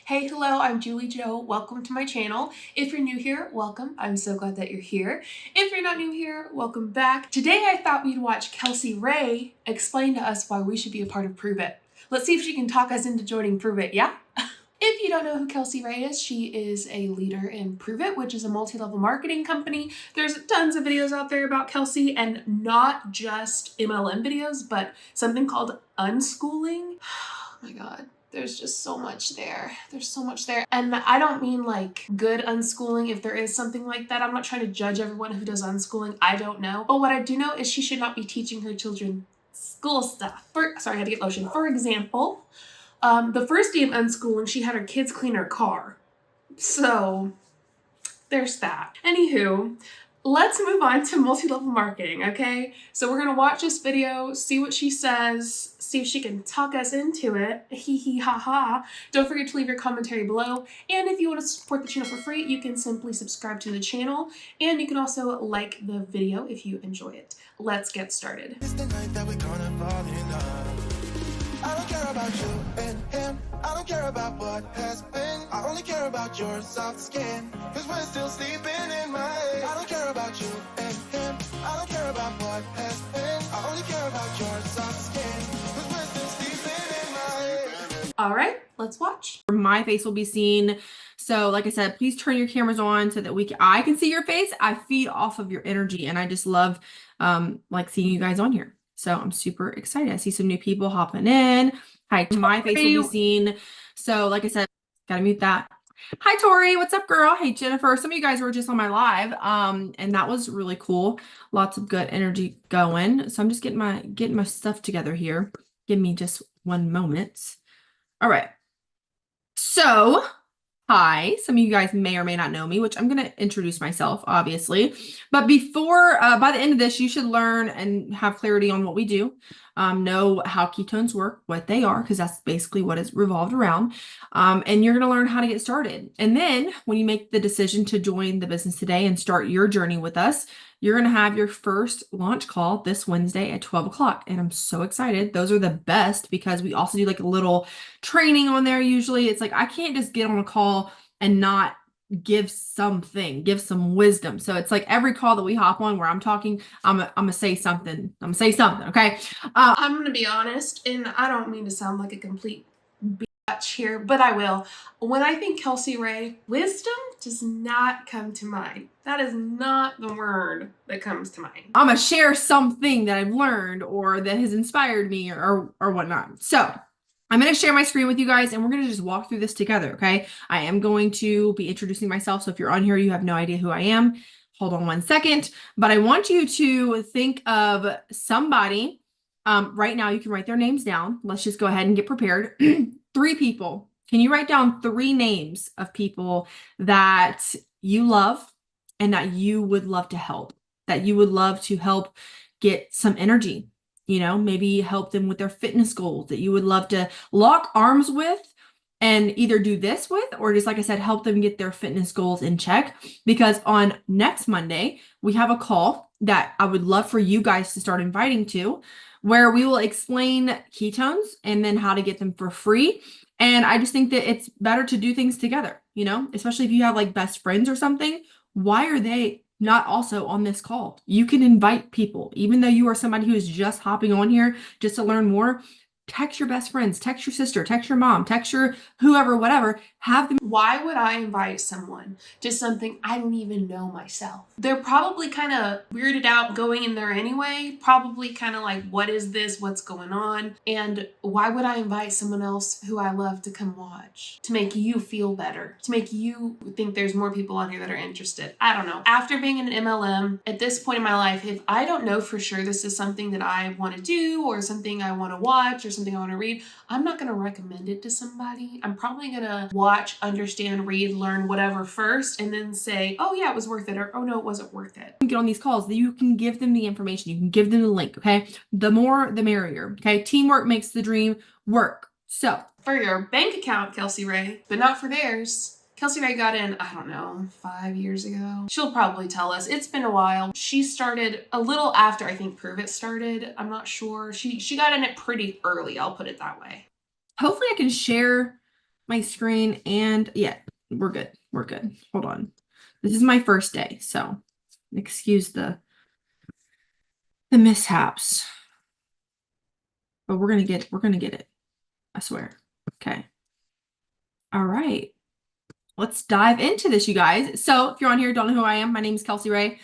Hey, hello, I'm JulieJo. Welcome to my channel. If you're new here, welcome. I'm so glad that you're here. If you're not new here, welcome back. Today I thought we'd watch Kelsey Ray explain to us why we should be a part of Prove It. Let's see if she can talk us into joining Prove It, yeah? If you don't know who Kelsey Ray is, she is a leader in Prove It, which is a multi-level marketing company. There's tons of videos out there about Kelsey, and not just MLM videos, but something called unschooling. Oh my God. There's just so much there. There's so much there. And I don't mean like good unschooling if there is something like that. I'm not trying to judge everyone who does unschooling. I don't know. But what I do know is she should not be teaching her children school stuff. Sorry, I had to get lotion. For example, the first day of unschooling, she had her kids clean her car. So there's that. Anywho, let's move on to multi-level marketing, okay? So we're gonna watch this video, see what she says, see if she can talk us into it. Hee hee ha ha. Don't forget to leave your commentary below. And if you want to support the channel for free, you can simply subscribe to the channel. And you can also like the video if you enjoy it. Let's get started. It's the night that we're gonna fall in love. I don't care about you and him. I don't care about what has been. I only care about your soft skin. Cause we're still sleeping in my head. I don't care about you and him. I don't care about what has been. I only care about your soft skin. Cause we're still sleeping in my head. All right, let's watch. My face will be seen. So like I said, please turn your cameras on so that I can see your face. I feed off of your energy, and I just love like seeing you guys on here. So I'm super excited. I see some new people hopping in. Hi, my face will be seen. So like I said, gotta mute that. Hi, Tori. What's up, girl? Hey, Jennifer. Some of you guys were just on my live. And that was really cool. Lots of good energy going. So I'm just getting my stuff together here. Give me just one moment. All right. So hi, some of you guys may or may not know me, which I'm going to introduce myself, obviously. But before, by the end of this, you should learn and have clarity on what we do, know how ketones work, what they are, because that's basically what it's revolved around. And you're going to learn how to get started. And then when you make the decision to join the business today and start your journey with us, you're going to have your first launch call this Wednesday at 12 o'clock. And I'm so excited. Those are the best because we also do like a little training on there. Usually it's like, I can't just get on a call and not give some wisdom. So it's like every call that we hop on where I'm talking, I'm gonna say something. Okay. I'm going to be honest, and I don't mean to sound like a complete bitch here, but I will. When I think Kelsey Ray, wisdom does not come to mind. That is not the word that comes to mind. I'm gonna share something that I've learned or that has inspired me or whatnot. So I'm going to share my screen with you guys, and we're going to just walk through this together, okay? I am going to be introducing myself, so if you're on here, you have no idea who I am. Hold on one second. But I want you to think of somebody. Right now, you can write their names down. Let's just go ahead and get prepared. 3 people. Can you write down 3 names of people that you love and that you would love to help, that you would love to help get some energy? You know, maybe help them with their fitness goals that you would love to lock arms with and either do this with, or just like I said, help them get their fitness goals in check. Because on next Monday, we have a call that I would love for you guys to start inviting to, where we will explain ketones and then how to get them for free. And I just think that it's better to do things together, you know, especially if you have like best friends or something. Why are they not also on this call? You can invite people, even though you are somebody who is just hopping on here just to learn more. Text your best friends, text your sister, text your mom, text your whoever, whatever, have them. Why would I invite someone to something I don't even know myself? They're probably kind of weirded out going in there anyway. Probably kind of like, what is this? What's going on? And why would I invite someone else who I love to come watch? To make you feel better, to make you think there's more people on here that are interested. I don't know. After being in an MLM, at this point in my life, if I don't know for sure this is something that I want to do or something I want to watch or something I want to read, I'm not going to recommend it to somebody. I'm probably going to watch, understand, read, learn, whatever first, and then say, oh yeah, it was worth it, or oh no, it wasn't worth it. Get on these calls that you can give them the information. You can give them the link. Okay. The more, the merrier. Okay. Teamwork makes the dream work. So for your bank account, Kelsey Ray, but not for theirs. Kelsey Ray got in, I don't know, 5 years ago. She'll probably tell us. It's been a while. She started a little after I think Prove It started. I'm not sure. She got in it pretty early. I'll put it that way. Hopefully I can share my screen, and yeah, we're good. We're good. Hold on. This is my first day, so excuse the mishaps. But we're gonna get it. I swear. Okay. All right. Let's dive into this, you guys. So if you're on here, don't know who I am. My name is Kelsey Ray.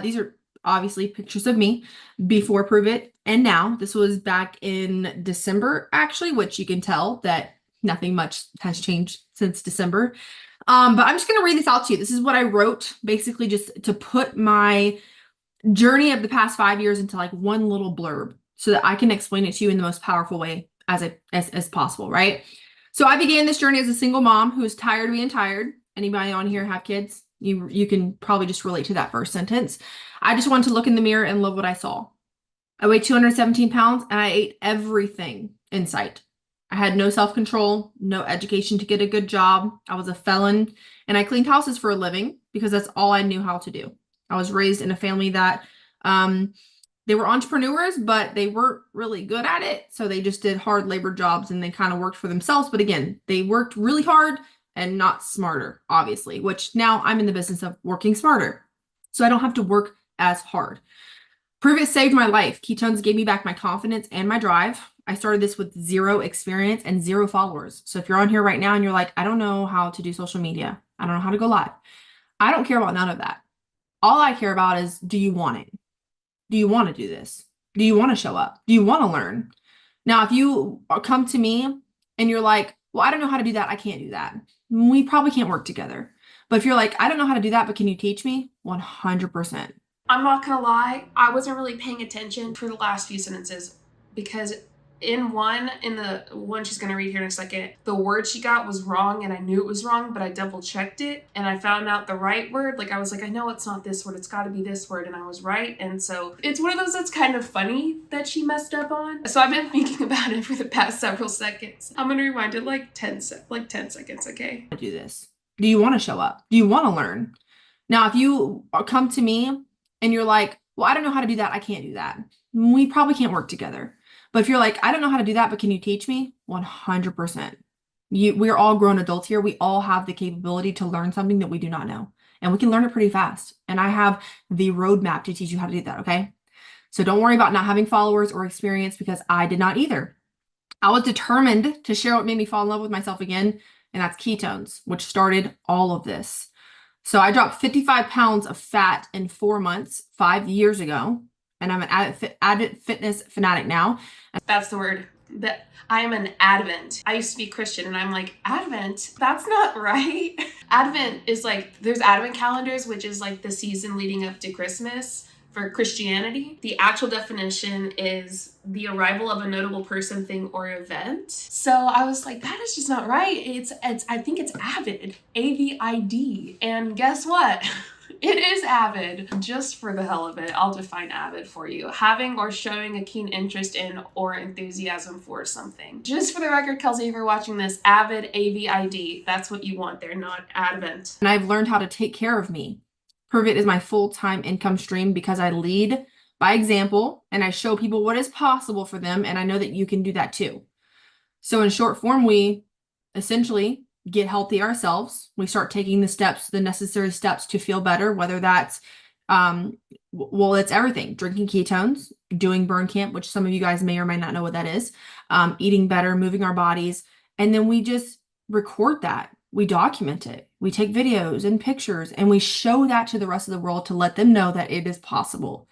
These are obviously pictures of me before Prove It and now. This was back in December, actually, which you can tell that nothing much has changed since December. But I'm just gonna read this out to you. This is what I wrote, basically just to put my journey of the past 5 years into like one little blurb so that I can explain it to you in the most powerful way as possible, right? So I began this journey as a single mom who is tired of being tired. Anybody on here have kids? You can probably just relate to that first sentence. I just wanted to look in the mirror and love what I saw. I weighed 217 pounds and I ate everything in sight. I had no self-control, no education to get a good job. I was a felon and I cleaned houses for a living because that's all I knew how to do. I was raised in a family that they were entrepreneurs, but they weren't really good at it. So they just did hard labor jobs and they kind of worked for themselves. But again, they worked really hard and not smarter, obviously, which now I'm in the business of working smarter. So I don't have to work as hard. Prove It saved my life. Ketones gave me back my confidence and my drive. I started this with 0 experience and 0 followers. So if you're on here right now and you're like, I don't know how to do social media, I don't know how to go live, I don't care about none of that. All I care about is, do you want it? Do you want to do this? Do you want to show up? Do you want to learn? Now, if you come to me and you're like, well, I don't know how to do that. I can't do that. We probably can't work together. But if you're like, I don't know how to do that, but can you teach me? 100%. I'm not gonna lie, I wasn't really paying attention for the last few sentences because in the one she's gonna read here in a second, the word she got was wrong and I knew it was wrong, but I double checked it and I found out the right word. Like I was like, I know it's not this word, it's gotta be this word, and I was right. And so it's one of those that's kind of funny that she messed up on. So I've been thinking about it for the past several seconds. I'm gonna rewind it like 10 seconds, okay? Do this. Do you want to show up? Do you want to learn? Now, if you come to me and you're like, well, I don't know how to do that. I can't do that. We probably can't work together. But if you're like, I don't know how to do that, but can you teach me? 100%. We're all grown adults here. We all have the capability to learn something that we do not know. And we can learn it pretty fast. And I have the roadmap to teach you how to do that, okay? So don't worry about not having followers or experience because I did not either. I was determined to share what made me fall in love with myself again, and that's ketones, which started all of this. So I dropped 55 pounds of fat in 4 months, 5 years ago. And I'm an avid fitness fanatic now. That's the word. That I am an Advent. I used to be Christian and I'm like, Advent? That's not right. Advent is like, there's Advent calendars, which is like the season leading up to Christmas for Christianity. The actual definition is the arrival of a notable person, thing, or event. So I was like, that is just not right. I think it's Avid, A-V-I-D. And guess what? It is avid. Just for the hell of it, I'll define avid for you. Having or showing a keen interest in or enthusiasm for something. Just for the record, Kelsey, if you're watching this, avid, A-V-I-D, that's what you want there, not advent. And I've learned how to take care of me. Prove It is my full-time income stream because I lead by example and I show people what is possible for them, and I know that you can do that too. So in short form, we essentially get healthy ourselves. We start taking the necessary steps to feel better, whether that's, it's everything. Drinking ketones, doing burn camp, which some of you guys may or may not know what that is, eating better, moving our bodies. And then we just record that. We document it. We take videos and pictures and we show that to the rest of the world to let them know that it is possible.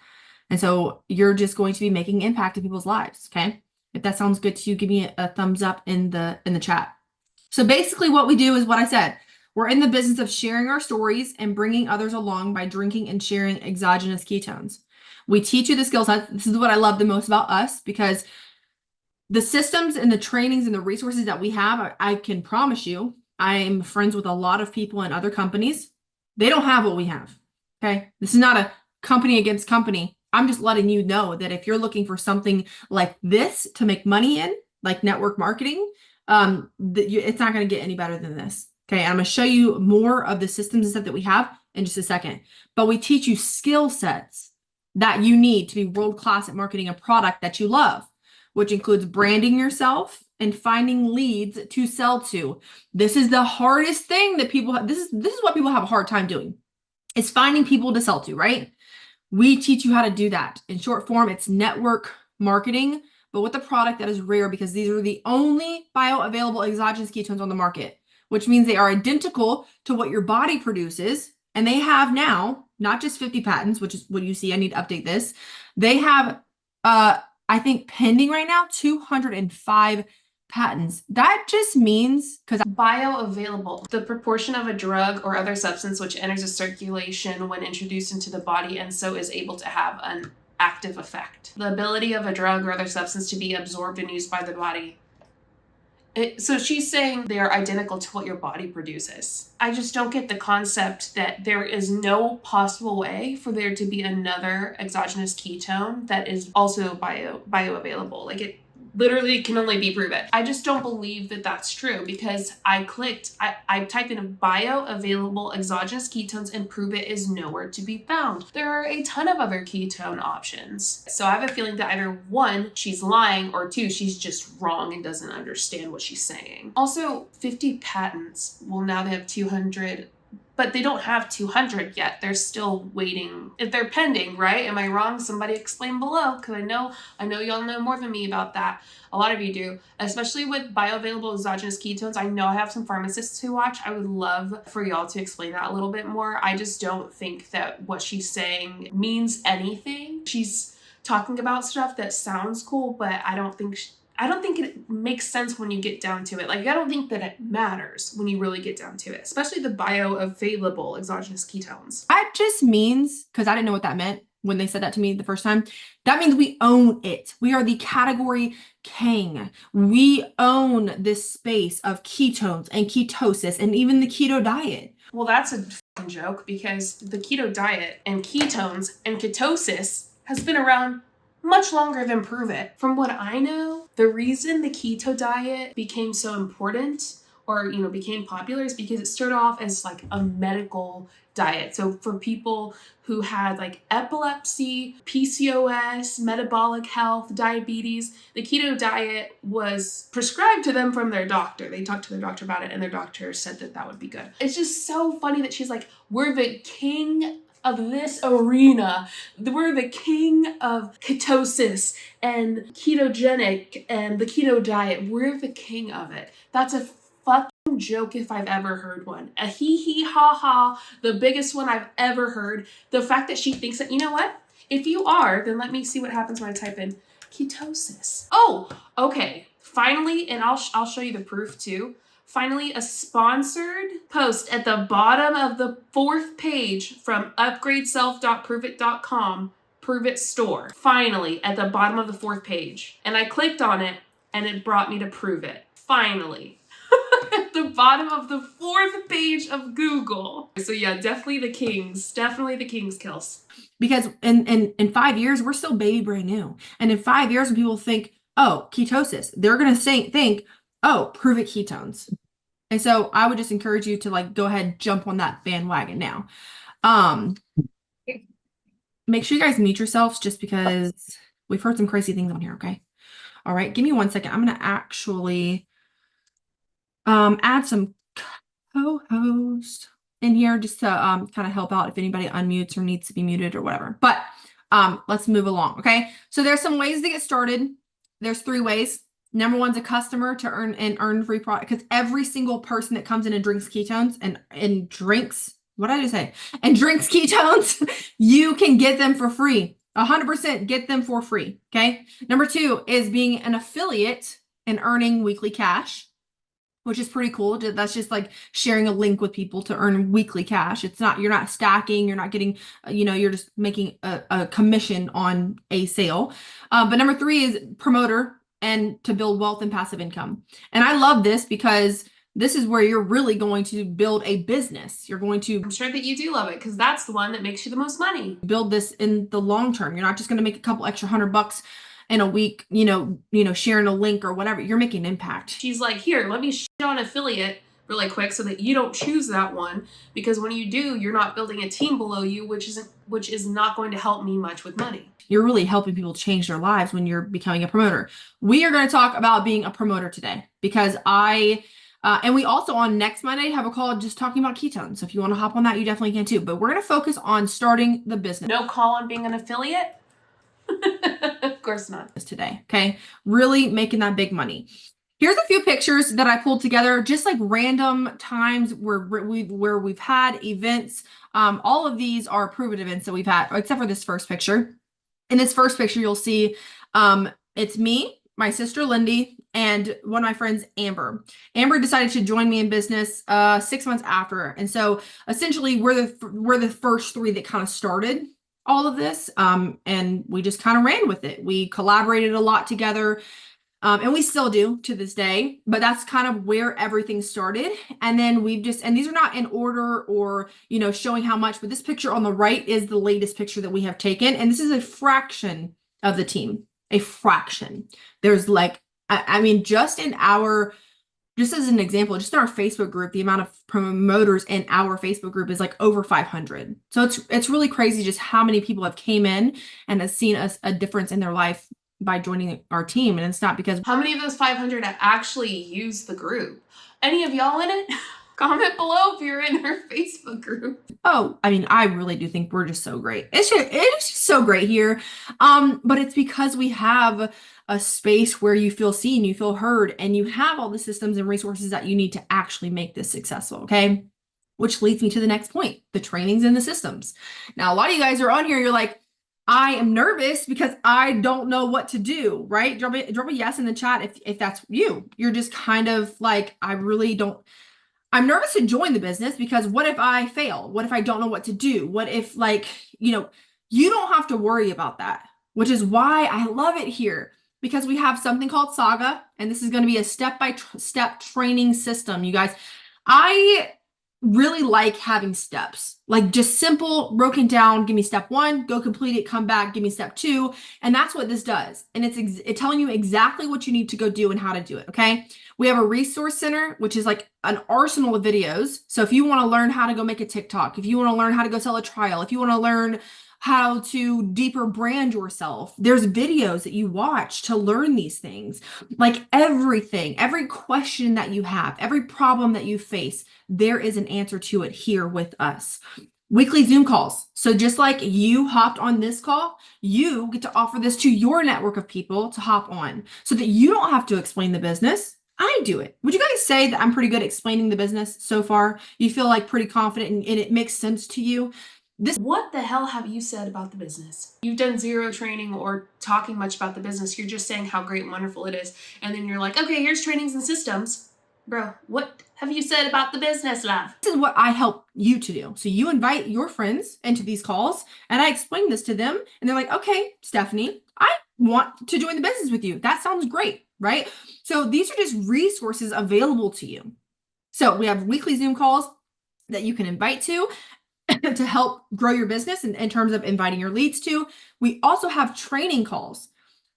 And so you're just going to be making impact in people's lives. Okay. If that sounds good to you, give me a thumbs up in the chat. So basically what we do is what I said. We're in the business of sharing our stories and bringing others along by drinking and sharing exogenous ketones. We teach you the skill sets. This is what I love the most about us, because the systems and the trainings and the resources that we have, I can promise you, I'm friends with a lot of people in other companies. They don't have what we have. Okay. This is not a company against company. I'm just letting you know that if you're looking for something like this to make money in, like network marketing, it's not going to get any better than this. Okay. I'm going to show you more of the systems and stuff that we have in just a second, but we teach you skill sets that you need to be world-class at marketing a product that you love, which includes branding yourself and finding leads to sell to. This is the hardest thing that people have. This is what people have a hard time doing. It's finding people to sell to, right? We teach you how to do that. In short form, it's network marketing, but with a product that is rare, because these are the only bioavailable exogenous ketones on the market, which means they are identical to what your body produces. And they have now not just 50 patents, which is what you see. I need to update this. They have, I think pending right now, 205 patents. That just means, because bioavailable, the proportion of a drug or other substance which enters a circulation when introduced into the body and so is able to have an active effect. The ability of a drug or other substance to be absorbed and used by the body. So she's saying they're identical to what your body produces. I just don't get the concept that there is no possible way for there to be another exogenous ketone that is also bioavailable. Like, it literally can only be proven. I just don't believe that that's true, because I typed in bioavailable exogenous ketones and prove it is nowhere to be found. There are a ton of other ketone options. So I have a feeling that either one, she's lying, or two, she's just wrong and doesn't understand what she's saying. Also, 50 patents. Well, now they have 200, but they don't have 200 yet. They're still waiting. If they're pending, right? Am I wrong? Somebody explain below, because I know y'all know more than me about that. A lot of you do, especially with bioavailable exogenous ketones. I know I have some pharmacists who watch. I would love for y'all to explain that a little bit more. I just don't think that what she's saying means anything. She's talking about stuff that sounds cool, but I don't think it makes sense when you get down to it. Like, I don't think that it matters when you really get down to it, especially the bioavailable exogenous ketones. that just means, because I didn't know what that meant when they said that to me the first time, that means we own it. We are the category king. We own this space of ketones and ketosis and even the keto diet. Well, that's a fucking joke, because the keto diet and ketones and ketosis has been around much longer than Prove It. From what I know, the reason the keto diet became so important, or became popular, is because it started off as like a medical diet. So for people who had like epilepsy, PCOS, metabolic health, diabetes, the keto diet was prescribed to them from their doctor. They talked to their doctor about it, and their doctor said that that would be good. It's just so funny that she's like, we're the king of this arena. We're the king of ketosis and ketogenic and the keto diet. We're the king of it. That's a fucking joke if I've ever heard one. A hee ha ha, the biggest one I've ever heard. The fact that she thinks that, you know what? If you are, then let me see what happens when I type in ketosis. Oh, okay. Finally, and I'll show you the proof too. Finally, a sponsored post at the bottom of the 4th page from upgradeself.proveit.com, Prove It store. Finally, at the bottom of the 4th page. And I clicked on it, and it brought me to Prove It. Finally. At the bottom of the 4th page of Google. So yeah, definitely the kings. Definitely the kings, Kels. Because in 5 years, we're still baby brand new. And in 5 years, when people think, oh, ketosis, they're going to think, oh, Prove It ketones. And so I would just encourage you to like go ahead and jump on that bandwagon now. Make sure you guys mute yourselves, just because we've heard some crazy things on here, okay? All right, give me 1 second. I'm going to actually add some co-hosts in here just to kind of help out if anybody unmutes or needs to be muted or whatever. But let's move along, okay? So there's some ways to get started. There's 3 ways. Number 1's a customer to earn free product, because every single person that comes in and drinks ketones and drinks, what did I just say? And drinks ketones, you can get them for free. 100% get them for free, okay? Number 2 is being an affiliate and earning weekly cash, which is pretty cool. That's just like sharing a link with people to earn weekly cash. You're not stacking, you're not getting, you're just making a commission on a sale. But number 3 is promoter, and to build wealth and passive income. And I love this because this is where you're really going to build a business. I'm sure that you do love it, because that's the one that makes you the most money. Build this in the long term. You're not just going to make a couple extra $100 in a week, sharing a link or whatever. You're making impact. She's like, here, let me shit on affiliate really quick so that you don't choose that one, because when you do, you're not building a team below you, which is not going to help me much with money. You're really helping people change their lives when you're becoming a promoter. We are going to talk about being a promoter today because and we also on next Monday have a call just talking about ketones. So if you want to hop on that, you definitely can too. But we're going to focus on starting the business. No call on being an affiliate? Of course not. Today, okay? Really making that big money. Here's a few pictures that I pulled together, just like random times where we've had events. All of these are proven events that we've had, except for this first picture. In this first picture, you'll see it's me, my sister Lindy, and one of my friends, Amber. Amber decided to join me in business 6 months after, and so essentially we're the first three that kind of started all of this, and we just kind of ran with it. We collaborated a lot together. And we still do to this day, but that's kind of where everything started. And then and these are not in order or, showing how much, but this picture on the right is the latest picture that we have taken. And this is a fraction of the team, a fraction. There's just as an example, just in our Facebook group, the amount of promoters in our Facebook group is like over 500. So it's really crazy just how many people have came in and has seen a difference in their life by joining our team. And it's not because how many of those 500 actually use the group? Any of y'all in it? Comment below if you're in our Facebook group. I really do think we're just so great. It's just so great here. But it's because we have a space where you feel seen, you feel heard, and you have all the systems and resources that you need to actually make this successful. Okay. Which leads me to the next point, the trainings and the systems. Now, a lot of you guys are on here. You're like, I am nervous because I don't know what to do, right? Drop a yes in the chat if that's you. You're just kind of like, I'm nervous to join the business because what if I fail? What if I don't know what to do? What if you don't have to worry about that, which is why I love it here, because we have something called Saga, and this is going to be a step-by-step training system, you guys. I really like having steps, like just simple, broken down. Give me step 1, go complete it, come back, give me step 2. And that's what this does. And it's telling you exactly what you need to go do and how to do it. Okay. We have a resource center, which is like an arsenal of videos. So if you want to learn how to go make a TikTok, if you want to learn how to go sell a trial, if you want to learn how to deeper brand yourself, there's videos that you watch to learn these things. Like everything, every question that you have, every problem that you face, there is an answer to it here with us. Weekly Zoom calls. So just like you hopped on this call, you get to offer this to your network of people to hop on so that you don't have to explain the business. I do it. Would you guys say that I'm pretty good at explaining the business so far? You feel like pretty confident and it makes sense to you? What the hell have you said about the business? You've done zero training or talking much about the business. You're just saying how great and wonderful it is. And then you're like, okay, here's trainings and systems. Bro, what have you said about the business, love? This is what I help you to do. So you invite your friends into these calls and I explain this to them and they're like, okay, Stephanie, I want to join the business with you. That sounds great, right? So these are just resources available to you. So we have weekly Zoom calls that you can invite to help grow your business in terms of inviting your leads to. We also have training calls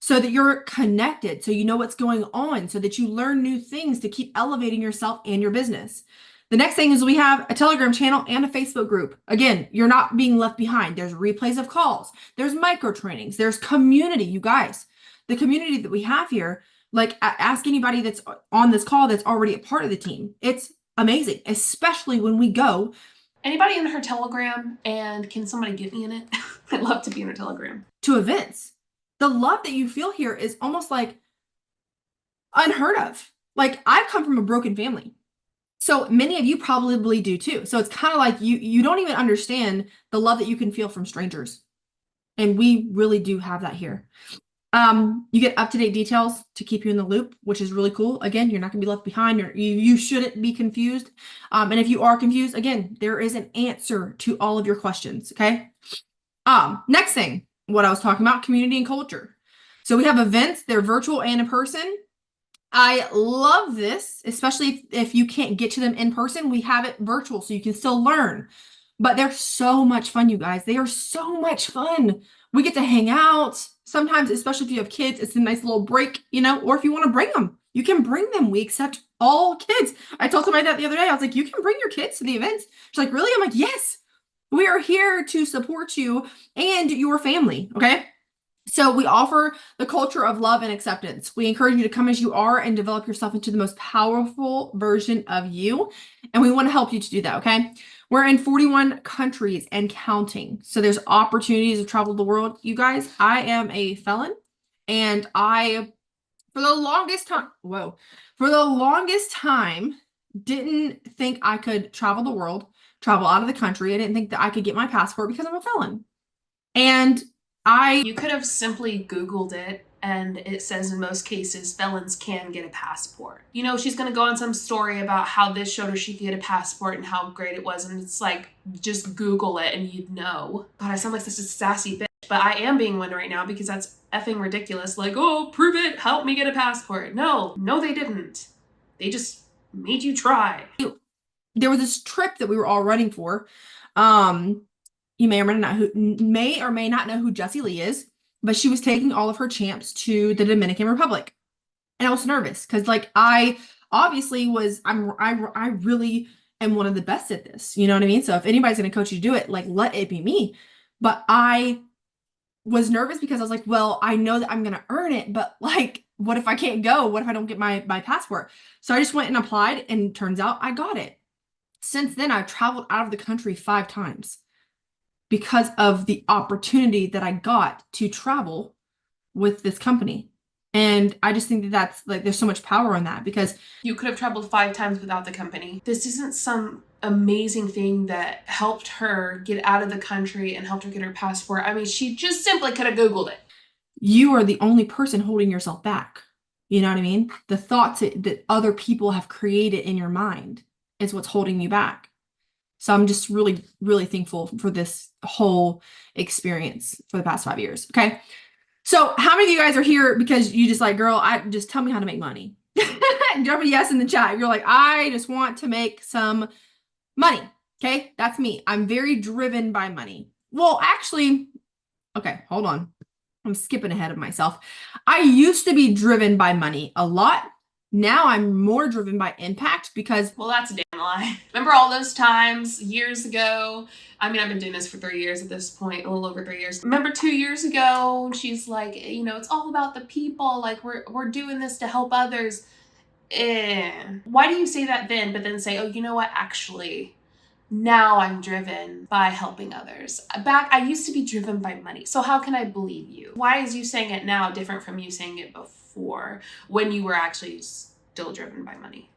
so that you're connected, so you know what's going on, so that you learn new things to keep elevating yourself and your business. The next thing is we have a Telegram channel and a Facebook group. Again, you're not being left behind. There's replays of calls. There's micro trainings. There's community, you guys. The community that we have here, like ask anybody that's on this call that's already a part of the team. It's amazing, especially when we go. Anybody in her Telegram, and can somebody get me in it? I'd love to be in her Telegram. To events. The love that you feel here is almost like unheard of. Like I've come from a broken family. So many of you probably do too. So it's kind of like you don't even understand the love that you can feel from strangers. And we really do have that here. You get up-to-date details to keep you in the loop, which is really cool. Again, you're not going to be left behind. You shouldn't be confused. And if you are confused, again, there is an answer to all of your questions. Okay. Next thing, what I was talking about, community and culture. So we have events, they're virtual and in person. I love this, especially if you can't get to them in person. We have it virtual so you can still learn. But they're so much fun, you guys. They are so much fun. We get to hang out. Sometimes, especially if you have kids, it's a nice little break, or if you want to bring them, you can bring them. We accept all kids. I told somebody that the other day. I was like, you can bring your kids to the events. She's like, really? I'm like, yes, we are here to support you and your family. Okay. So we offer the culture of love and acceptance. We encourage you to come as you are and develop yourself into the most powerful version of you. And we want to help you to do that. Okay. We're in 41 countries and counting. So there's opportunities to travel the world. You guys, I am a felon, and for the longest time, didn't think I could travel the world, travel out of the country. I didn't think that I could get my passport because I'm a felon. And you could have simply Googled it, and it says in most cases felons can get a passport. You know, she's going to go on some story about how this showed her she could get a passport and how great it was. And it's like, just Google it and you'd know. God, I sound like such a sassy bitch, but I am being one right now because that's effing ridiculous. Like, oh, prove it, help me get a passport. No, they didn't. They just made you try. There was this trip that we were all running for. You may or may not know who Jessie Lee is, but she was taking all of her champs to the Dominican Republic. And I was nervous because, like, I obviously I really am one of the best at this. You know what I mean? So if anybody's going to coach you to do it, like, let it be me. But I was nervous because I was like, well, I know that I'm going to earn it, but like, what if I can't go? What if I don't get my passport? So I just went and applied, and turns out I got it. Since then, I've traveled out of the country 5 times because of the opportunity that I got to travel with this company. And I just think that that's like, there's so much power in that, because you could have traveled 5 times without the company. This isn't some amazing thing that helped her get out of the country and helped her get her passport. I mean, she just simply could have Googled it. You are the only person holding yourself back. You know what I mean? The thoughts that other people have created in your mind is what's holding you back. So I'm just really, really thankful for this whole experience for the past 5 years. Okay. So how many of you guys are here because you just like, girl, just tell me how to make money? Drop a yes in the chat. You're like, I just want to make some money. Okay. That's me. I'm very driven by money. Well, actually, okay, hold on. I'm skipping ahead of myself. I used to be driven by money a lot. Now I'm more driven by impact because... Well, that's a damn lie. Remember all those times years ago? I mean, I've been doing this for 3 years at this point, a little over 3 years. Remember 2 years ago, she's like, you know, it's all about the people. Like, we're doing this to help others. Why do you say that then, but then say, oh, you know what? Actually, now I'm driven by helping others. I used to be driven by money. So how can I believe you? Why is you saying it now different from you saying it before when you were actually still driven by money?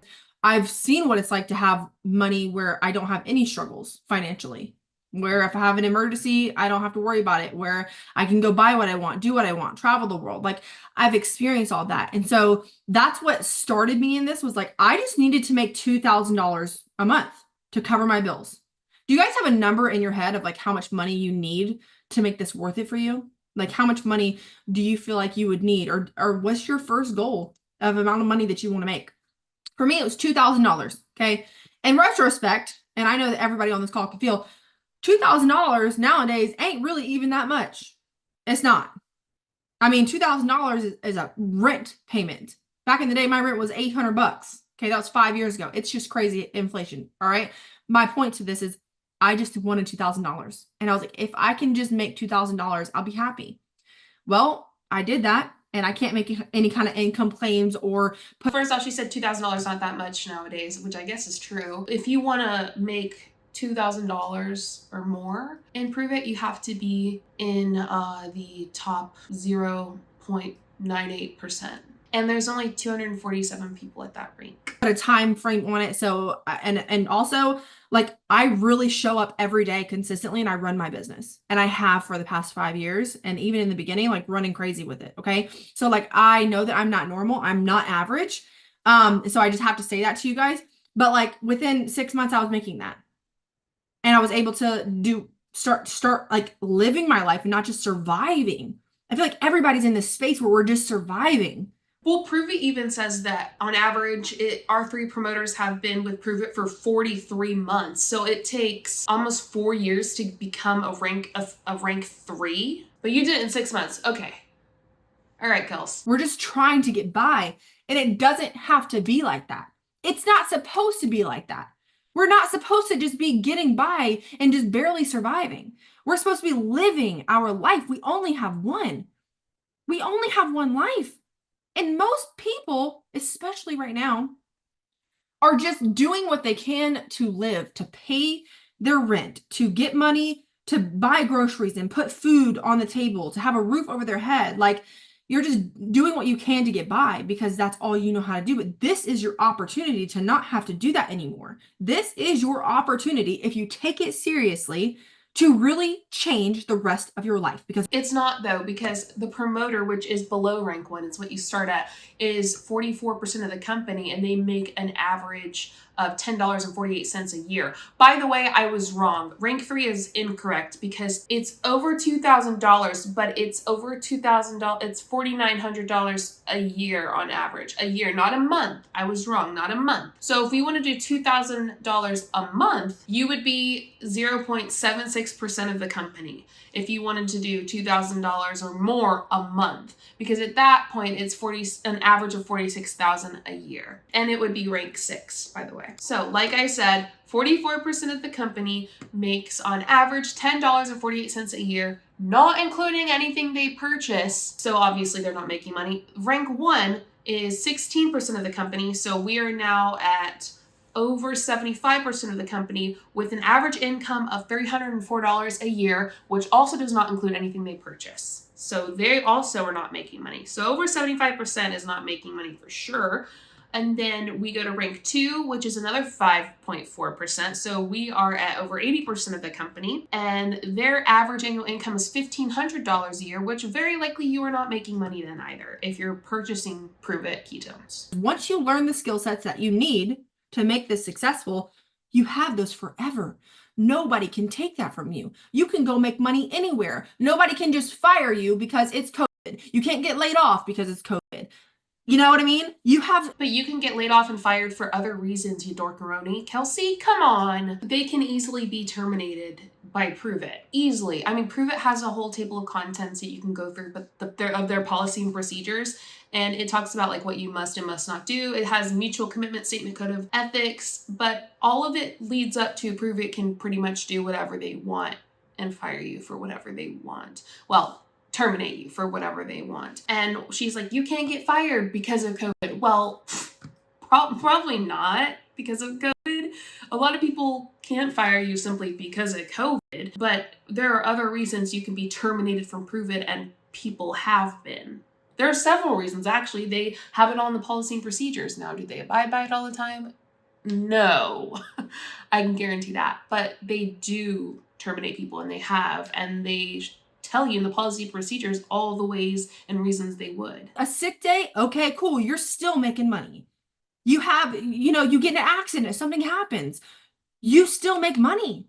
I've seen what it's like to have money where I don't have any struggles financially, where if I have an emergency, I don't have to worry about it, where I can go buy what I want, do what I want, travel the world. Like, I've experienced all that. And so that's what started me in this, was like, I just needed to make $2,000 a month to cover my bills. Do you guys have a number in your head of like how much money you need to make this worth it for you? Like, how much money do you feel like you would need? Or what's your first goal of amount of money that you want to make? For me, it was $2,000. Okay. In retrospect, and I know that everybody on this call can feel, $2,000 nowadays ain't really even that much. It's not. I mean, $2,000 is a rent payment. Back in the day, my rent was $800. Okay. That was 5 years ago. It's just crazy inflation. All right. My point to this is, I just wanted $2,000. And I was like, if I can just make $2,000, I'll be happy. Well, I did that. And I can't make any kind of income claims or put... First off, she said $2,000 not that much nowadays, which I guess is true. If you want to make $2,000 or more and prove it, you have to be in the top 0.98%. And there's only 247 people at that rank. Put a time frame on it. So, and also, like, I really show up every day consistently, and I run my business, and I have for the past 5 years. And even in the beginning, like, running crazy with it. Okay. So like, I know that I'm not normal. I'm not average. So I just have to say that to you guys. But like, within 6 months, I was making that, and I was able to start like living my life and not just surviving. I feel like everybody's in this space where we're just surviving. Well, Prove It even says that on average, our 3 promoters have been with Prove It for 43 months. So it takes almost 4 years to become a rank 3. But you did it in 6 months. Okay. All right, Kels. We're just trying to get by. And it doesn't have to be like that. It's not supposed to be like that. We're not supposed to just be getting by and just barely surviving. We're supposed to be living our life. We only have one. We only have one life. And most people, especially right now, are just doing what they can to live, to pay their rent, to get money, to buy groceries and put food on the table, to have a roof over their head. Like, you're just doing what you can to get by because that's all you know how to do. But this is your opportunity to not have to do that anymore. This is your opportunity, if you take it seriously, to really change the rest of your life. Because it's not, though, because the promoter, which is below rank 1, it's what you start at, is 44% of the company, and they make an average of $10.48 a year. By the way, I was wrong. Rank 3 is incorrect because it's over $2,000, but it's over $2,000. It's $4,900 a year on average. A year, not a month. I was wrong, not a month. So if you want to do $2,000 a month, you would be 0.76% of the company if you wanted to do $2,000 or more a month, because at that point it's an average of $46,000 a year, and it would be rank 6, by the way. So like I said, 44% of the company makes on average $10.48 a year, not including anything they purchase. So obviously they're not making money. Rank 1 is 16% of the company, so we are now at over 75% of the company with an average income of $304 a year, which also does not include anything they purchase. So they also are not making money. So over 75% is not making money for sure. And then we go to rank 2, which is another 5.4%. So we are at over 80% of the company, and their average annual income is $1,500 a year, which very likely you are not making money then either if you're purchasing Prove It ketones. once you learn the skill sets that you need to make this successful, you have those forever. Nobody can take that from you. You can go make money anywhere. Nobody can just fire you because it's COVID. You can't get laid off because it's COVID. You know what I mean? But you can get laid off and fired for other reasons, you dorkaroni. Kelsey, come on. They can easily be terminated by Prove It. Easily. I mean, Prove It has a whole table of contents that you can go through, but of their policy and procedures. And it talks about like what you must and must not do. It has mutual commitment statement, code of ethics, but all of it leads up to Prove It can pretty much do whatever they want and fire you for whatever they want. Well, terminate you for whatever they want. And she's like, you can't get fired because of COVID. Well, probably not because of COVID. A lot of people can't fire you simply because of COVID, but there are other reasons you can be terminated from Prove It, and people have been. There are several reasons, actually. They have it on the policy and procedures. Now, do they abide by it all the time? No, I can guarantee that. But they do terminate people, and they have, and they tell you in the policy and procedures all the ways and reasons they would. A sick day, okay, cool. You're still making money. You get in an accident, something happens, you still make money.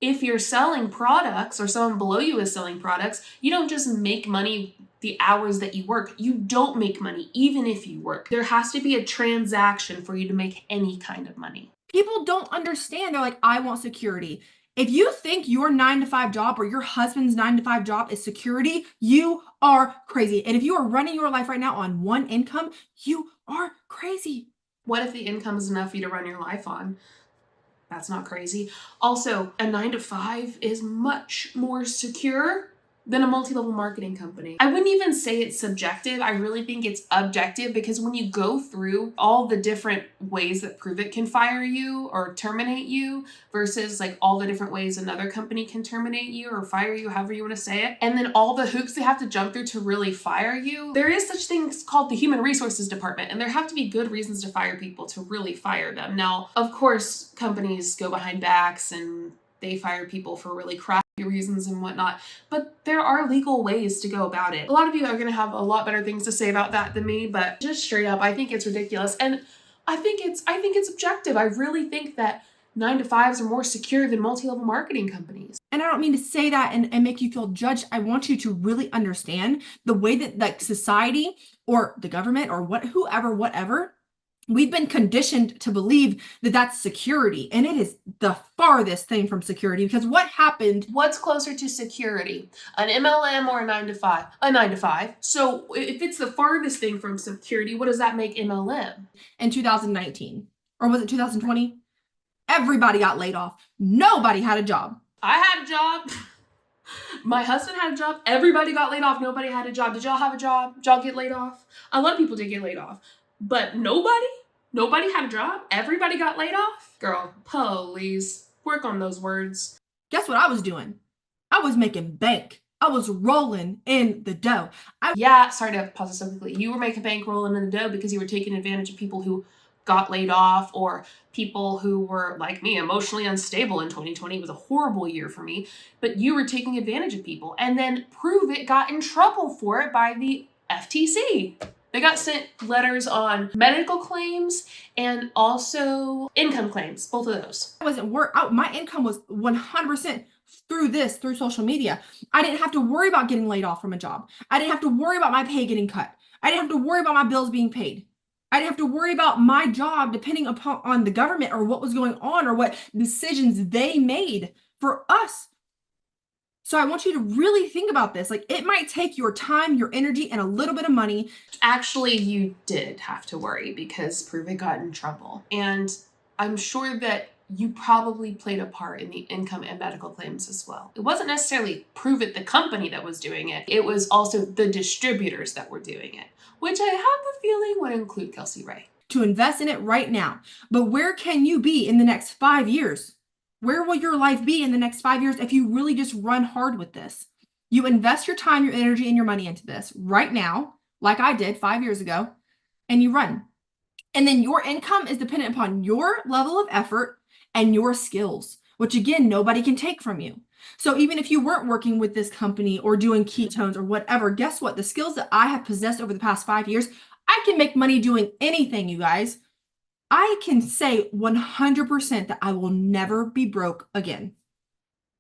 If you're selling products or someone below you is selling products, you don't just make money the hours that you work. You don't make money even if you work. There has to be a transaction for you to make any kind of money. People don't understand. They're like, I want security. If you think your 9-to-5 job or your husband's 9-to-5 job is security, you are crazy. And if you are running your life right now on one income, you are crazy. What if the income is enough for you to run your life on? That's not crazy. Also, a 9-to-5 is much more secure than a multi-level marketing company. I wouldn't even say it's subjective. I really think it's objective, because when you go through all the different ways that Prove It can fire you or terminate you versus like all the different ways another company can terminate you or fire you, however you want to say it, and then all the hoops they have to jump through to really fire you, there is such things called the human resources department, and there have to be good reasons to fire people to really fire them. Now, of course, companies go behind backs and they fire people for really crappy reasons and whatnot, but there are legal ways to go about it. A lot of you are going to have a lot better things to say about that than me, but just straight up, I think it's ridiculous, and I think it's objective. I really think that 9-to-5s are more secure than multi-level marketing companies. And I don't mean to say that and make you feel judged. I want you to really understand the way that like society or the government or whatever, we've been conditioned to believe that that's security, and it is the farthest thing from security, because what happened? What's closer to security, an MLM or a 9-to-5? A 9-to-5. So if it's the farthest thing from security, what does that make MLM? In 2019. Or was it 2020? Everybody got laid off. Nobody had a job. I had a job. My husband had a job. Everybody got laid off. Nobody had a job. Did y'all have a job? Did y'all get laid off? A lot of people did get laid off. But nobody had a job. Everybody got laid off. Girl, please work on those words. Guess what I was doing? I was making bank. I was rolling in the dough. Sorry to pause this so quickly. You were making bank rolling in the dough because you were taking advantage of people who got laid off, or people who were like me, emotionally unstable in 2020. It was a horrible year for me, but you were taking advantage of people, and then Prove got in trouble for it by the FTC. They got sent letters on medical claims and also income claims, both of those. My income was 100% through social media. I didn't have to worry about getting laid off from a job. I didn't have to worry about my pay getting cut. I didn't have to worry about my bills being paid. I didn't have to worry about my job depending on the government or what was going on or what decisions they made for us. So I want you to really think about this. Like, it might take your time, your energy, and a little bit of money. Actually, you did have to worry because Prove got in trouble. And I'm sure that you probably played a part in the income and medical claims as well. It wasn't necessarily Prove the company that was doing it. It was also the distributors that were doing it, which I have the feeling would include Kelsey Ray. To invest in it right now. But where can you be in the next 5 years? Where will your life be in the next 5 years if you really just run hard with this? You invest your time, your energy, and your money into this right now, like I did 5 years ago, and you run. And then your income is dependent upon your level of effort and your skills, which again, nobody can take from you. So even if you weren't working with this company or doing ketones or whatever, guess what? The skills that I have possessed over the past 5 years, I can make money doing anything, you guys. I can say 100% that I will never be broke again.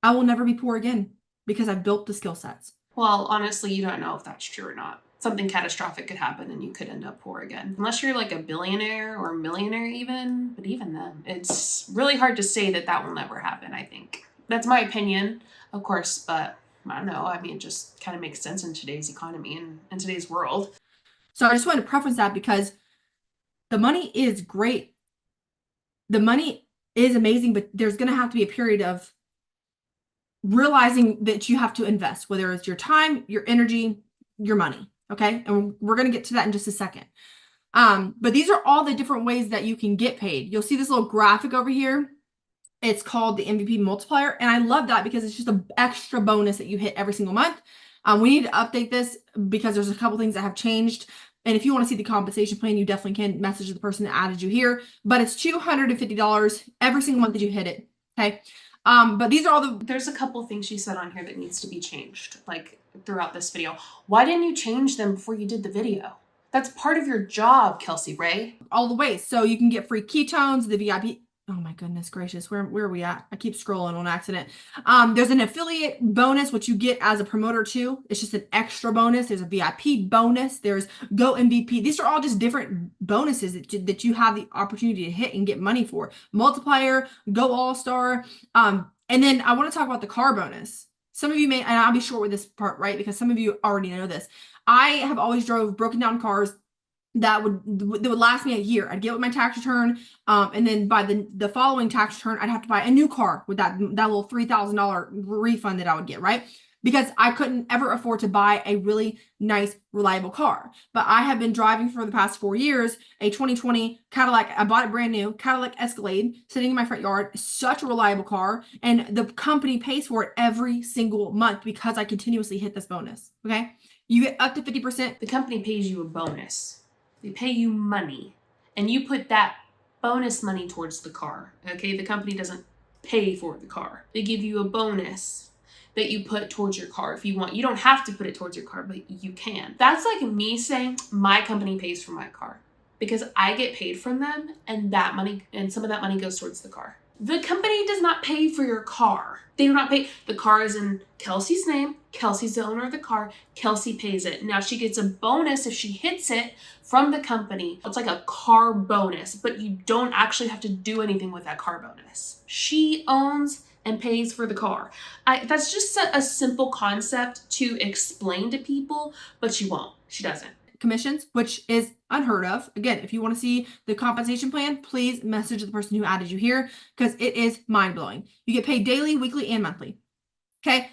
I will never be poor again because I've built the skill sets. Well, honestly, you don't know if that's true or not. Something catastrophic could happen and you could end up poor again. Unless you're like a billionaire or a millionaire even. But even then, it's really hard to say that will never happen, I think. That's my opinion, of course, but I don't know. I mean, it just kind of makes sense in today's economy and in today's world. So I just wanted to preference that because the money is great. The money is amazing, but there's going to have to be a period of realizing that you have to invest, whether it's your time, your energy, your money. Okay. And we're going to get to that in just a second. But these are all the different ways that you can get paid. You'll see this little graphic over here. It's called the MVP multiplier. And I love that because it's just an extra bonus that you hit every single month. We need to update this because there's a couple things that have changed. And if you want to see the compensation plan, you definitely can message the person that added you here. But it's $250 every single month that you hit it. Okay. But these are all there's a couple things she said on here that needs to be changed, like throughout this video. Why didn't you change them before you did the video? That's part of your job, Kelsey Ray. All the ways. So you can get free ketones, the VIP. Oh my goodness gracious. Where are we at? I keep scrolling on accident. There's an affiliate bonus, which you get as a promoter too. It's just an extra bonus. There's a VIP bonus. There's Go MVP. These are all just different bonuses that you have the opportunity to hit and get money for. Multiplier, Go All-Star. And then I want to talk about the car bonus. Some of you may, and I'll be short with this part, right? Because some of you already know this. I have always drove broken down cars that would last me a year. I'd get with my tax return, and then by the following tax return, I'd have to buy a new car with that little $3,000 refund that I would get, right? Because I couldn't ever afford to buy a really nice, reliable car. But I have been driving for the past 4 years a 2020 Cadillac. I bought it brand new, Cadillac Escalade, sitting in my front yard. Such a reliable car, and the company pays for it every single month because I continuously hit this bonus. Okay, you get up to 50%. The company pays you a bonus. They pay you money, and you put that bonus money towards the car. Okay, the company doesn't pay for the car. They give you a bonus that you put towards your car if you want. You don't have to put it towards your car, but you can. That's like me saying my company pays for my car because I get paid from them, and that money and some of that money goes towards the car. The company does not pay for your car. They do not pay. The car is in Kelsey's name. Kelsey's the owner of the car. Kelsey pays it. Now she gets a bonus if she hits it from the company. It's like a car bonus, but you don't actually have to do anything with that car bonus. She owns and pays for the car. That's just a simple concept to explain to people, but she won't. She doesn't. commissions, which is unheard of. Again, if you want to see the compensation plan, please message the person who added you here because it is mind-blowing. You get paid daily, weekly, and monthly. Okay.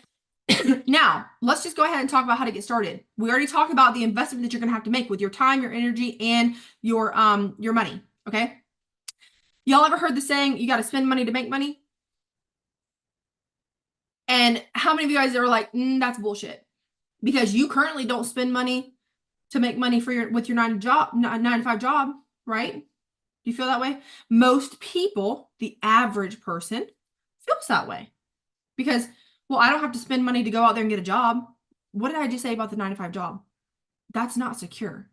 Now, let's just go ahead and talk about how to get started. We already talked about the investment that you're going to have to make with your time, your energy, and your money. Okay. Y'all ever heard the saying, you got to spend money to make money? And how many of you guys are like, that's bullshit? Because you currently don't spend money to make money for with your 9 to 5 job, right? Do you feel that way? Most people, the average person, feels that way because, well, I don't have to spend money to go out there and get a job. What did I just say about the 9 to 5 job? That's not secure.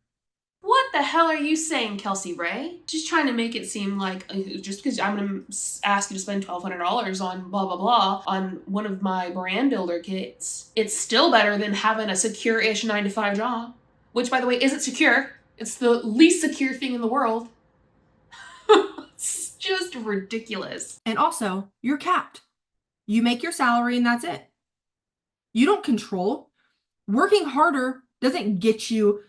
What the hell are you saying, Kelsey Ray? Just trying to make it seem like just because I'm going to ask you to spend $1,200 on blah, blah, blah on one of my brand builder kits, it's still better than having a secure-ish 9 to 5 job, which, by the way, isn't secure. It's the least secure thing in the world. It's just ridiculous. And also, you're capped. You make your salary and that's it. You don't control. Working harder doesn't get you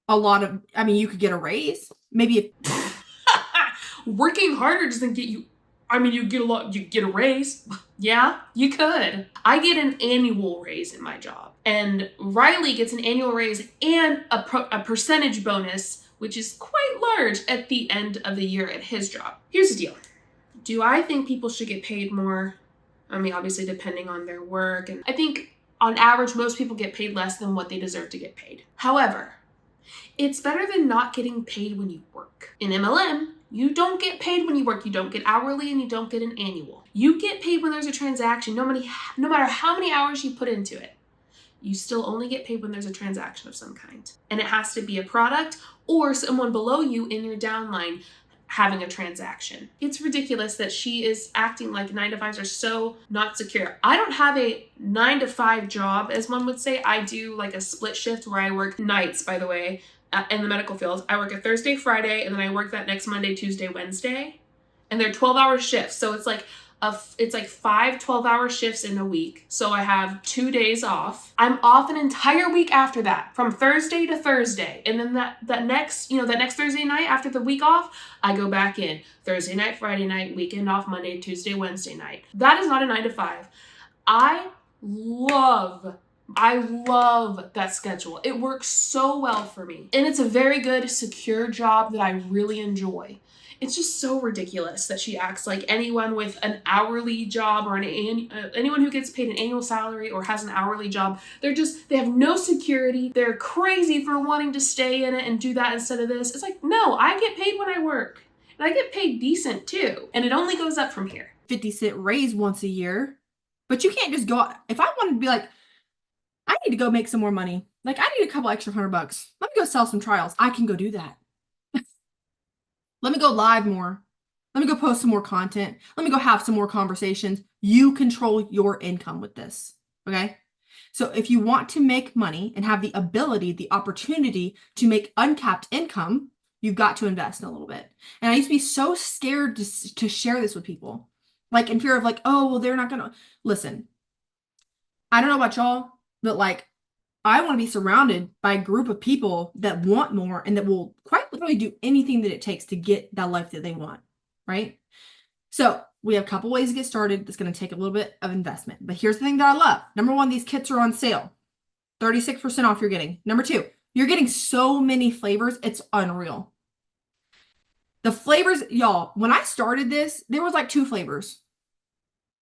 a lot of, I mean, you could get a raise. Maybe if working harder doesn't get you, I mean, you get a raise. Yeah, you could. I get an annual raise in my job. And Riley gets an annual raise and a percentage bonus, which is quite large at the end of the year at his job. Here's the deal. Do I think people should get paid more? I mean, obviously depending on their work. And I think on average, most people get paid less than what they deserve to get paid. However, it's better than not getting paid when you work. In MLM, you don't get paid when you work. You don't get hourly and you don't get an annual. You get paid when there's a transaction, no matter how many hours you put into it. You still only get paid when there's a transaction of some kind. And it has to be a product or someone below you in your downline having a transaction. It's ridiculous that she is acting like 9 to 5s are so not secure. I don't have a 9 to 5 job, as one would say. I do like a split shift where I work nights, by the way, in the medical field. I work a Thursday, Friday, and then I work that next Monday, Tuesday, Wednesday. And they're 12-hour shifts. So it's like 5 12-hour shifts in a week. So I have 2 days off. I'm off an entire week after that, from Thursday to Thursday. And then that next Thursday night after the week off, I go back in. Thursday night, Friday night, weekend off, Monday, Tuesday, Wednesday night. That is not a 9 to 5. I love that schedule. It works so well for me. And it's a very good, secure job that I really enjoy. It's just so ridiculous that she acts like anyone with an hourly job or anyone who gets paid an annual salary or has an hourly job, they have no security. They're crazy for wanting to stay in it and do that instead of this. It's like, no, I get paid when I work. And I get paid decent too. And it only goes up from here. 50-cent raise once a year. But you can't just go out. If I wanted to be like, I need to go make some more money. Like, I need a couple extra $100. Let me go sell some trials. I can go do that. Let me go live more. Let me go post some more content. Let me go have some more conversations. You control your income with this, okay? So if you want to make money and have the ability, the opportunity to make uncapped income, you've got to invest in a little bit. And I used to be so scared to share this with people. Like in fear of like, oh, well, they're not going to. Listen, I don't know about y'all, but like, I want to be surrounded by a group of people that want more and that will quite literally do anything that it takes to get that life that they want, right? So we have a couple ways to get started. That's going to take a little bit of investment. But here's the thing that I love. Number one, these kits are on sale. 36% off you're getting. Number two, you're getting so many flavors. It's unreal. The flavors, y'all, when I started this, there was like 2 flavors.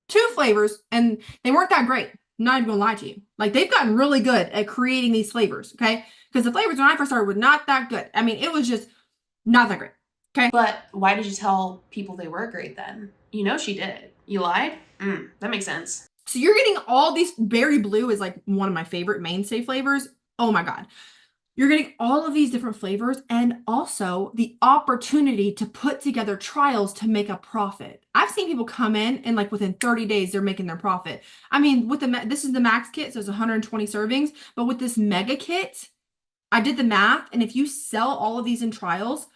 2 flavors, and they weren't that great. I'm not even gonna lie to you. Like, they've gotten really good at creating these flavors, okay? Because the flavors when I first started were not that good. I mean, it was just not that great, okay? But why did you tell people they were great then? You know she did. You lied? That makes sense. So you're getting all these, berry blue is like one of my favorite mainstay flavors. Oh my God. You're getting all of these different flavors and also the opportunity to put together trials to make a profit. I've seen people come in and like within 30 days, they're making their profit. I mean, with this is the max kit, so it's 120 servings, but with this mega kit, I did the math. And if you sell all of these in trials,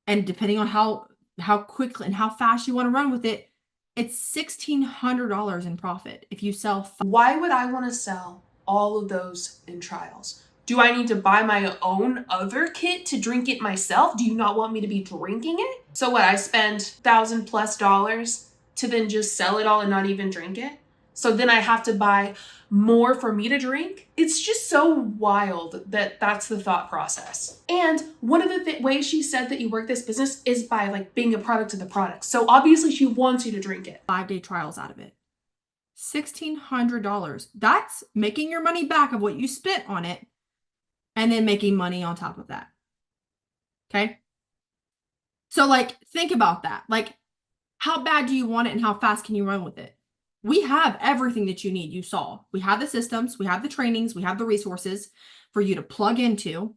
and depending on how quickly and how fast you want to run with it, it's $1,600 in profit if you sell. Why would I want to sell all of those in trials? Do I need to buy my own other kit to drink it myself? Do you not want me to be drinking it? So what, I spend $1,000+ to then just sell it all and not even drink it? So then I have to buy more for me to drink? It's just so wild that that's the thought process. And one of the ways she said that you work this business is by like being a product of the product. So obviously she wants you to drink it. 5-day trials out of it. $1,600. That's making your money back of what you spent on it and then making money on top of that. Okay? So like, think about that. Like, how bad do you want it and how fast can you run with it? We have everything that you need. You saw. We have the systems, we have the trainings, we have the resources for you to plug into.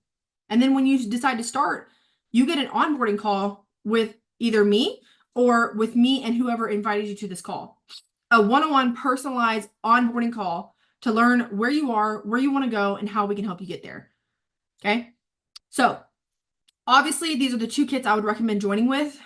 And then when you decide to start, you get an onboarding call with either me or with me and whoever invited you to this call. A one-on-one personalized onboarding call to learn where you are, where you want to go, and how we can help you get there. Okay. So obviously these are the 2 kits I would recommend joining with.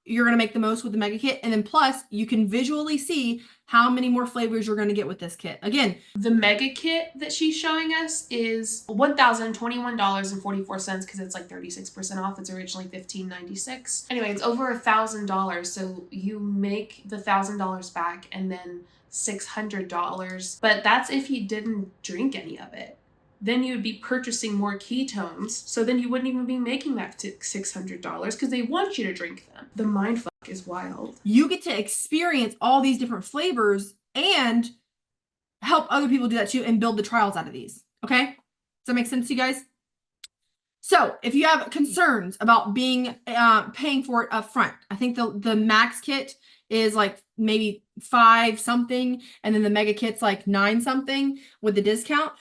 You're going to make the most with the mega kit. And then plus you can visually see how many more flavors you're going to get with this kit. Again, the mega kit that she's showing us is $1,021.44 because it's like 36% off. It's originally $1,596. Anyway, it's over $1,000. So you make the $1,000 back and then $600. But that's if you didn't drink any of it. Then you would be purchasing more ketones. So then you wouldn't even be making that $600 because they want you to drink them. The mindfuck is wild. You get to experience all these different flavors and help other people do that too and build the trials out of these. Okay? Does that make sense to you guys? So if you have concerns about being paying for it up front, I think the max kit is like maybe 5 something, and then the mega kit's like 9 something with the discount.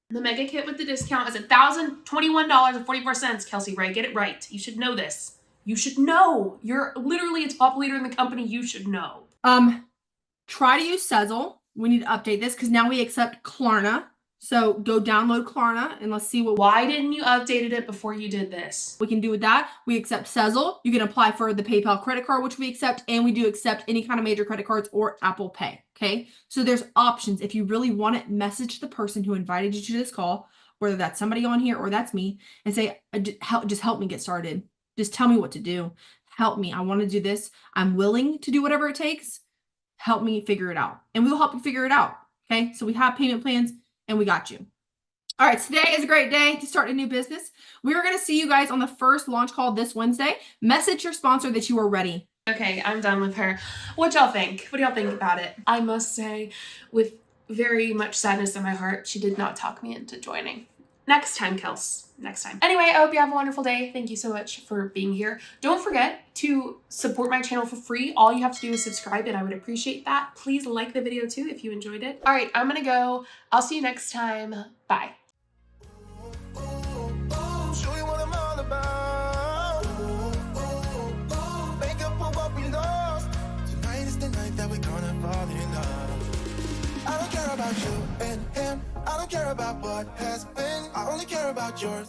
The mega kit with the discount is $1,021.44. Kelsey Ray, get it right. You should know this. You should know. You're literally a top leader in the company. You should know. Try to use Sezzle. We need to update this because now we accept Klarna. So go download Klarna and let's see what. Why didn't you update it before you did this? We can do with that. We accept Sezzle. You can apply for the PayPal credit card, which we accept, and we do accept any kind of major credit cards or Apple Pay. Okay, so there's options. If you really want it, message the person who invited you to this call, whether that's somebody on here or that's me, and say, just help me get started. Just tell me what to do. Help me. I want to do this. I'm willing to do whatever it takes. Help me figure it out. And we will help you figure it out. Okay, so we have payment plans and we got you. All right, today is a great day to start a new business. We are going to see you guys on the first launch call this Wednesday. Message your sponsor that you are ready. Okay, I'm done with her. What y'all think? What do y'all think about it? I must say, with very much sadness in my heart, she did not talk me into joining. Next time, Kels. Next time. Anyway, I hope you have a wonderful day. Thank you so much for being here. Don't forget to support my channel for free. All you have to do is subscribe, and I would appreciate that. Please like the video too if you enjoyed it. All right, I'm gonna go. I'll see you next time. Bye. Show you what I'm all about. Make up for what we lost. Tonight is the night that we're gonna fall in love. I don't care about you and him. I don't care about what has been. I only care about yours.